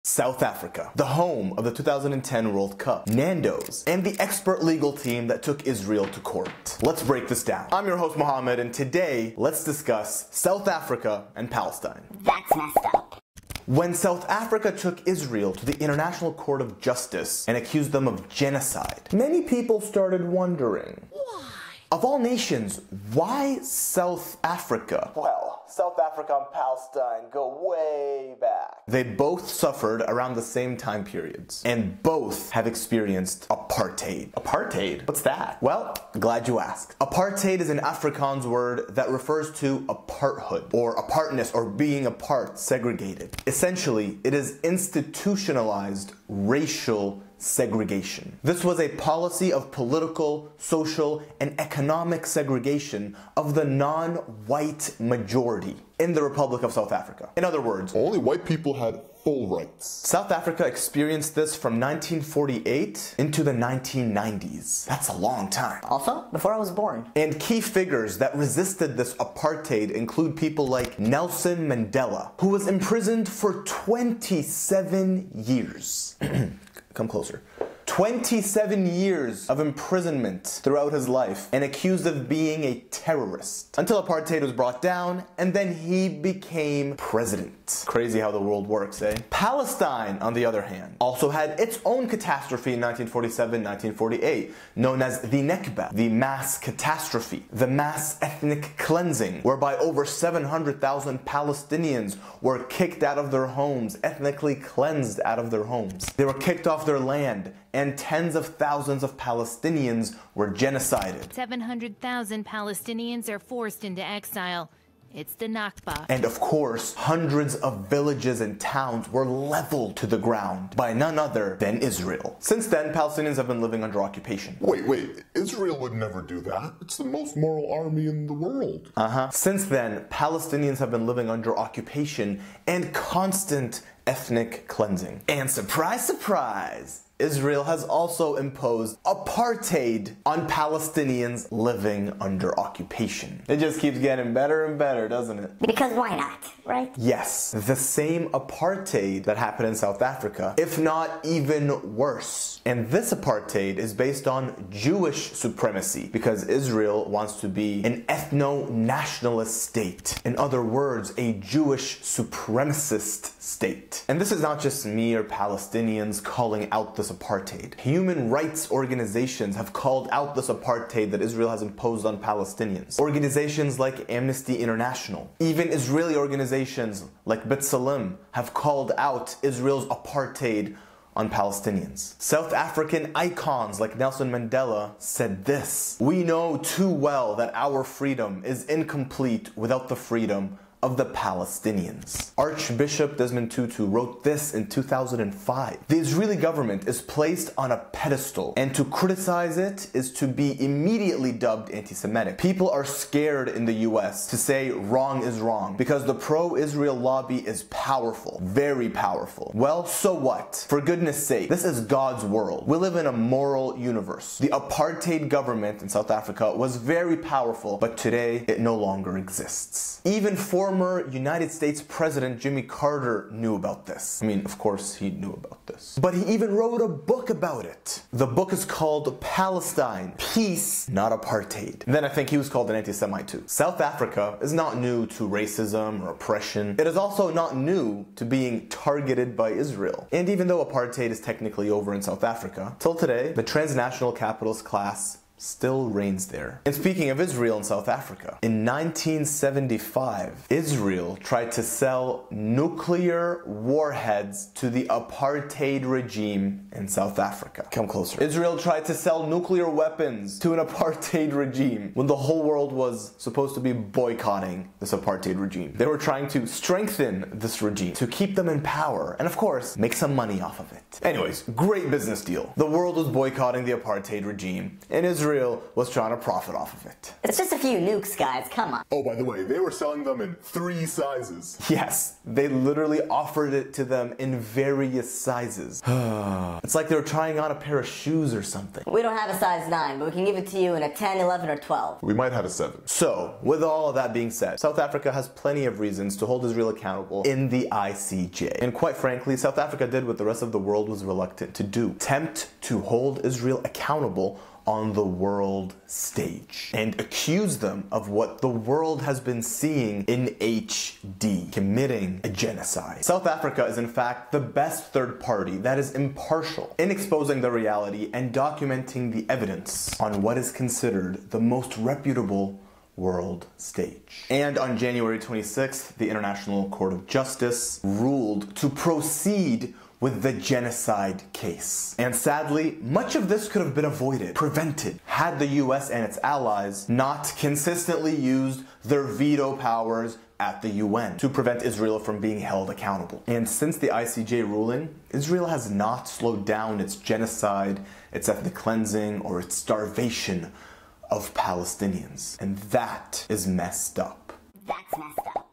South Africa, the home of the 2010 World Cup, Nando's, and the expert legal team that took Israel to court. Let's break this down. I'm your host Mohamad, and today let's discuss South Africa and Palestine. That's messed up. When South Africa took Israel to the International Court of Justice and accused them of genocide, many people started wondering, why? Of all nations, why South Africa? Well, South Africa and Palestine go way back. They both suffered around the same time periods, and both have experienced apartheid. Apartheid? What's that? Well, glad you asked. Apartheid is an Afrikaans word that refers to aparthood, or apartness, or being apart, segregated. Essentially, it is institutionalized racial segregation. This was a policy of political, social, and economic segregation of the non-white majority in the Republic of South Africa. In other words, only white people had full rights. South Africa experienced this from 1948 into the 1990s. That's a long time. Also, before I was born. And key figures that resisted this apartheid include people like Nelson Mandela, who was imprisoned for 27 years. Come closer. 27 years of imprisonment throughout his life and accused of being a terrorist until apartheid was brought down and then he became president. Crazy how the world works, eh? Palestine, on the other hand, also had its own catastrophe in 1947-1948, known as the Nakba, the mass catastrophe, the mass ethnic cleansing, whereby over 700,000 Palestinians were kicked out of their homes, ethnically cleansed out of their homes. They were kicked off their land, and tens of thousands of Palestinians were genocided. 700,000 Palestinians are forced into exile. It's the Nakba. And of course, hundreds of villages and towns were leveled to the ground by none other than Israel. Since then, Palestinians have been living under occupation. Wait, Israel would never do that. It's the most moral army in the world. Since then, Palestinians have been living under occupation and constant ethnic cleansing. And surprise, surprise, Israel has also imposed apartheid on Palestinians living under occupation. It just keeps getting better and better, doesn't it? Because why not, right? Yes, the same apartheid that happened in South Africa, if not even worse. And this apartheid is based on Jewish supremacy because Israel wants to be an ethno-nationalist state. In other words, a Jewish supremacist state. And this is not just me or Palestinians calling out this apartheid. Human rights organizations have called out this apartheid that Israel has imposed on Palestinians. Organizations like Amnesty International, even Israeli organizations like B'Tselem have called out Israel's apartheid on Palestinians. South African icons like Nelson Mandela said this: "We know too well that our freedom is incomplete without the freedom of the Palestinians." Archbishop Desmond Tutu wrote this in 2005. The Israeli government is placed on a pedestal, and to criticize it is to be immediately dubbed anti-Semitic. People are scared in the US to say wrong is wrong because the pro-Israel lobby is powerful, very powerful. Well, so what? For goodness sake, this is God's world. We live in a moral universe. The apartheid government in South Africa was very powerful, but today it no longer exists. Even former United States President Jimmy Carter knew about this. I mean, of course he knew about this. But he even wrote a book about it. The book is called Palestine, Peace, Not Apartheid. And then I think he was called an anti-Semite too. South Africa is not new to racism or oppression. It is also not new to being targeted by Israel. And even though apartheid is technically over in South Africa, till today, the transnational capitalist class still reigns there. And speaking of Israel and South Africa, in 1975, Israel tried to sell nuclear warheads to the apartheid regime in South Africa. Come closer. Israel tried to sell nuclear weapons to an apartheid regime when the whole world was supposed to be boycotting this apartheid regime. They were trying to strengthen this regime, to keep them in power, and of course, make some money off of it. Anyways, great business deal. The world was boycotting the apartheid regime, and Israel Israel was trying to profit off of it. It's just a few nukes, guys, come on. Oh, by the way, they were selling them in 3 sizes. Yes, they literally offered it to them in various sizes. It's like they were trying on a pair of shoes or something. We don't have a size 9, but we can give it to you in a 10, 11, or 12. We might have a 7. So, with all of that being said, South Africa has plenty of reasons to hold Israel accountable in the ICJ. And quite frankly, South Africa did what the rest of the world was reluctant to do: attempt to hold Israel accountable on the world stage and accuse them of what the world has been seeing in HD, committing a genocide. South Africa is in fact the best third party that is impartial in exposing the reality and documenting the evidence on what is considered the most reputable world stage. And on January 26th, the International Court of Justice ruled to proceed with the genocide case. And sadly, much of this could have been avoided, prevented, had the US and its allies not consistently used their veto powers at the UN to prevent Israel from being held accountable. And since the ICJ ruling, Israel has not slowed down its genocide, its ethnic cleansing, or its starvation of Palestinians. And that is messed up. That's messed up.